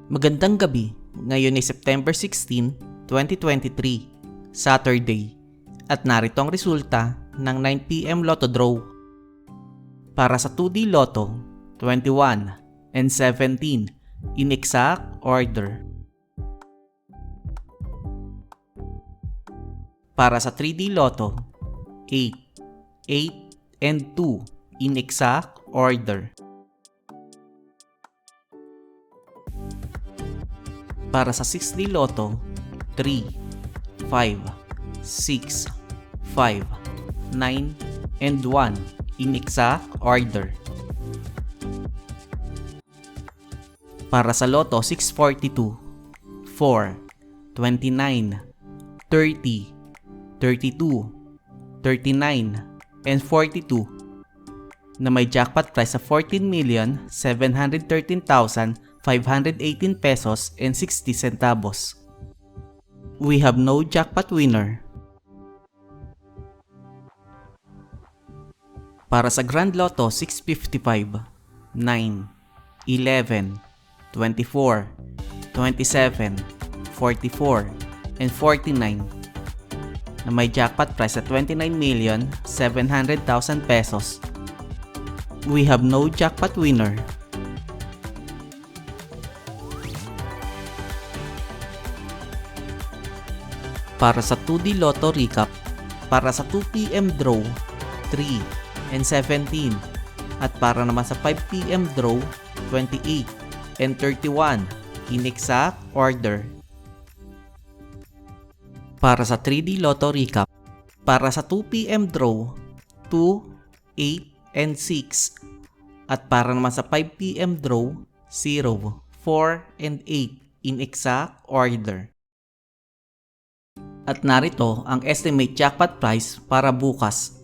Magandang gabi. Ngayon ay September 16, 2023, Saturday. At narito ang resulta ng 9pm Lotto Draw. Para sa 2D Lotto, 21 and 17 in exact order. Para sa 3D Lotto, 8, 8 and 2 in exact order. Para sa 6D Lotto, 3, 5, 6, 5, 9, and 1 in exact order. Para sa Lotto 642, 4, 29, 30, 32, 39, and 42 na may jackpot price sa 14,713,518 pesos and 60 centavos. We have no jackpot winner. Para sa Grand Lotto 655, 9, 11, 24, 27, 44, and 49 na may jackpot price sa 29,700,000 pesos. We have no jackpot winner. Para sa 2D Lotto Recap, para sa 2pm draw, 3 and 17, at para naman sa 5pm draw, 28 and 31 in exact order. Para sa 3D Lotto Recap, para sa 2pm draw, 2, 8 and 6, at para naman sa 5pm draw, 0, 4 and 8 in exact order. At narito ang estimate jackpot price para bukas,